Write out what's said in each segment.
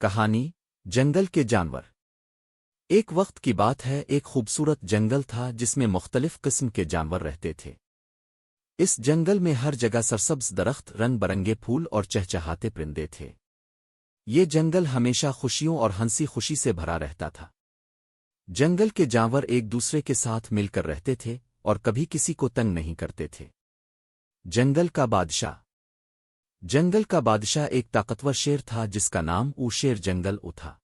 کہانی جنگل کے جانور۔ ایک وقت کی بات ہے، ایک خوبصورت جنگل تھا جس میں مختلف قسم کے جانور رہتے تھے۔ اس جنگل میں ہر جگہ سرسبز درخت، رنگ برنگے پھول اور چہچہاتے پرندے تھے۔ یہ جنگل ہمیشہ خوشیوں اور ہنسی خوشی سے بھرا رہتا تھا۔ جنگل کے جانور ایک دوسرے کے ساتھ مل کر رہتے تھے اور کبھی کسی کو تنگ نہیں کرتے تھے۔ جنگل کا بادشاہ۔ جنگل کا بادشاہ ایک طاقتور شیر تھا جس کا نام شیر جنگل تھا۔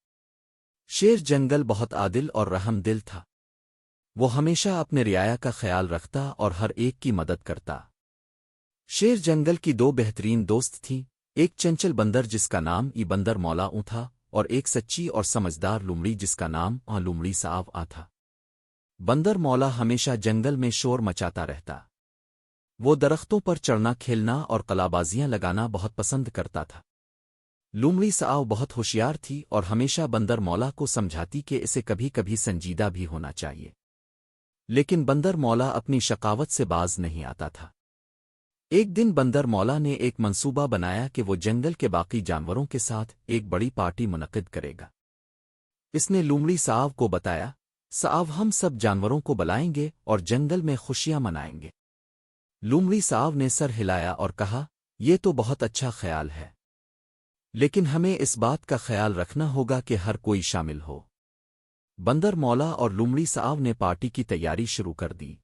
شیر جنگل بہت عادل اور رحم دل تھا۔ وہ ہمیشہ اپنے رعایا کا خیال رکھتا اور ہر ایک کی مدد کرتا۔ شیر جنگل کی دو بہترین دوست تھیں، ایک چنچل بندر جس کا نام بندر مولا تھا اور ایک سچی اور سمجھدار لومڑی جس کا نام لومڑی صاحب تھا۔ بندر مولا ہمیشہ جنگل میں شور مچاتا رہتا۔ وہ درختوں پر چڑھنا، کھیلنا اور قلابازیاں لگانا بہت پسند کرتا تھا۔ لومڑی صاحب بہت ہوشیار تھی اور ہمیشہ بندر مولا کو سمجھاتی کہ اسے کبھی کبھی سنجیدہ بھی ہونا چاہیے، لیکن بندر مولا اپنی شقاوت سے باز نہیں آتا تھا۔ ایک دن بندر مولا نے ایک منصوبہ بنایا کہ وہ جنگل کے باقی جانوروں کے ساتھ ایک بڑی پارٹی منعقد کرے گا۔ اس نے لومڑی صاحب کو بتایا، صاحب ہم سب جانوروں کو بلائیں گے اور جنگل میں خوشیاں منائیں گے۔ لومڑی صاحب نے سر ہلایا اور کہا، یہ تو بہت اچھا خیال ہے، لیکن ہمیں اس بات کا خیال رکھنا ہوگا کہ ہر کوئی شامل ہو۔ بندر مولا اور لومڑی صاحب نے پارٹی کی تیاری شروع کر دی۔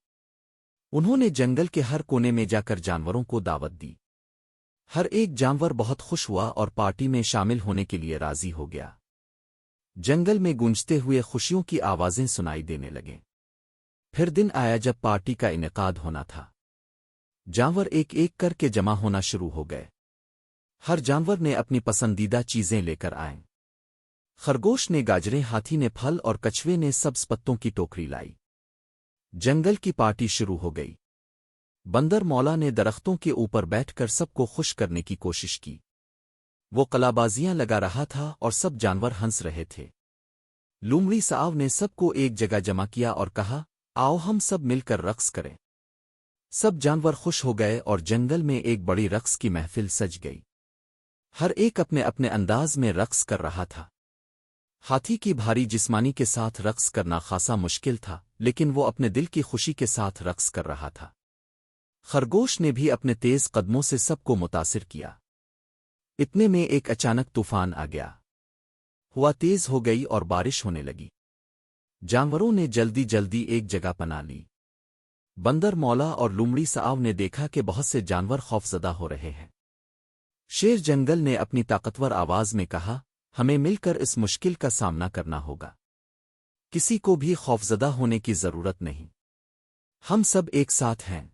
انہوں نے جنگل کے ہر کونے میں جا کر جانوروں کو دعوت دی۔ ہر ایک جانور بہت خوش ہوا اور پارٹی میں شامل ہونے کے لیے راضی ہو گیا۔ جنگل میں گونجتے ہوئے خوشیوں کی آوازیں سنائی دینے لگیں۔ پھر دن آیا جب پارٹی کا انعقاد ہونا تھا۔ جانور ایک ایک کر کے جمع ہونا شروع ہو گئے۔ ہر جانور نے اپنی پسندیدہ چیزیں لے کر آئیں۔ خرگوش نے گاجریں، ہاتھی نے پھل اور کچھوے نے سبز پتوں کی ٹوکری لائی۔ جنگل کی پارٹی شروع ہو گئی۔ بندر مولا نے درختوں کے اوپر بیٹھ کر سب کو خوش کرنے کی کوشش کی۔ وہ قلابازیاں لگا رہا تھا اور سب جانور ہنس رہے تھے۔ لومڑی صاحب نے سب کو ایک جگہ جمع کیا اور کہا، آؤ ہم سب مل کر رقص کریں۔ سب جانور خوش ہو گئے اور جنگل میں ایک بڑی رقص کی محفل سج گئی۔ ہر ایک اپنے اپنے انداز میں رقص کر رہا تھا۔ ہاتھی کی بھاری جسمانی کے ساتھ رقص کرنا خاصا مشکل تھا، لیکن وہ اپنے دل کی خوشی کے ساتھ رقص کر رہا تھا۔ خرگوش نے بھی اپنے تیز قدموں سے سب کو متاثر کیا۔ اتنے میں ایک اچانک طوفان آ گیا۔ ہوا تیز ہو گئی اور بارش ہونے لگی۔ جانوروں نے جلدی جلدی ایک جگہ پناہ لی۔ بندر مولا اور لومڑی صاحب نے دیکھا کہ بہت سے جانور خوفزدہ ہو رہے ہیں۔ شیر جنگل نے اپنی طاقتور آواز میں کہا، ہمیں مل کر اس مشکل کا سامنا کرنا ہوگا۔ کسی کو بھی خوفزدہ ہونے کی ضرورت نہیں، ہم سب ایک ساتھ ہیں۔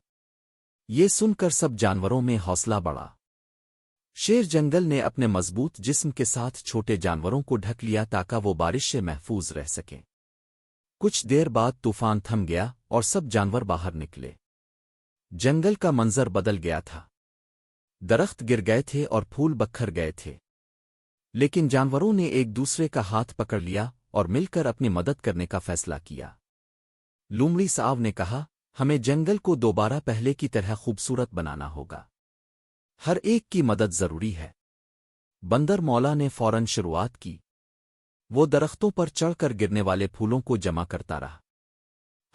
یہ سن کر سب جانوروں میں حوصلہ بڑھا۔ شیر جنگل نے اپنے مضبوط جسم کے ساتھ چھوٹے جانوروں کو ڈھک لیا تاکہ وہ بارش سے محفوظ رہ سکیں۔ کچھ دیر بعد طوفان تھم گیا اور سب جانور باہر نکلے۔ جنگل کا منظر بدل گیا تھا۔ درخت گر گئے تھے اور پھول بکھر گئے تھے، لیکن جانوروں نے ایک دوسرے کا ہاتھ پکڑ لیا اور مل کر اپنی مدد کرنے کا فیصلہ کیا۔ لومڑی صاحب نے کہا، ہمیں جنگل کو دوبارہ پہلے کی طرح خوبصورت بنانا ہوگا۔ ہر ایک کی مدد ضروری ہے۔ بندر مولا نے فوراً شروعات کی۔ وہ درختوں پر چڑھ کر گرنے والے پھولوں کو جمع کرتا رہا۔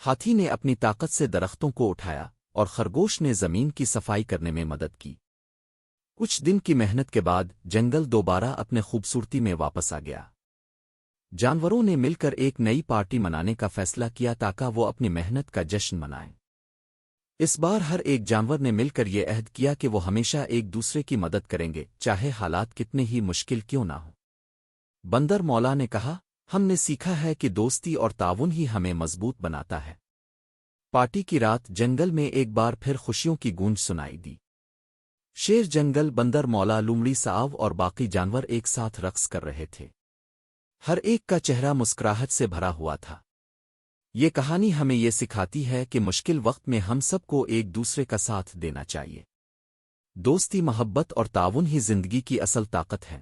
ہاتھی نے اپنی طاقت سے درختوں کو اٹھایا اور خرگوش نے زمین کی صفائی کرنے میں مدد کی۔ کچھ دن کی محنت کے بعد جنگل دوبارہ اپنے خوبصورتی میں واپس آ گیا۔ جانوروں نے مل کر ایک نئی پارٹی منانے کا فیصلہ کیا تاکہ وہ اپنی محنت کا جشن منائیں۔ اس بار ہر ایک جانور نے مل کر یہ عہد کیا کہ وہ ہمیشہ ایک دوسرے کی مدد کریں گے، چاہے حالات کتنے ہی مشکل کیوں نہ ہوں۔ بندر مولا نے کہا، ہم نے سیکھا ہے کہ دوستی اور تعاون ہی ہمیں مضبوط بناتا ہے۔ پارٹی کی رات جنگل میں ایک بار پھر خوشیوں کی گونج سنائی دی۔ شیر جنگل، بندر مولا، لومڑی صاحب اور باقی جانور ایک ساتھ رقص کر رہے تھے۔ ہر ایک کا چہرہ مسکراہٹ سے بھرا ہوا تھا۔ یہ کہانی ہمیں یہ سکھاتی ہے کہ مشکل وقت میں ہم سب کو ایک دوسرے کا ساتھ دینا چاہیے۔ دوستی، محبت اور تعاون ہی زندگی کی اصل طاقت ہے۔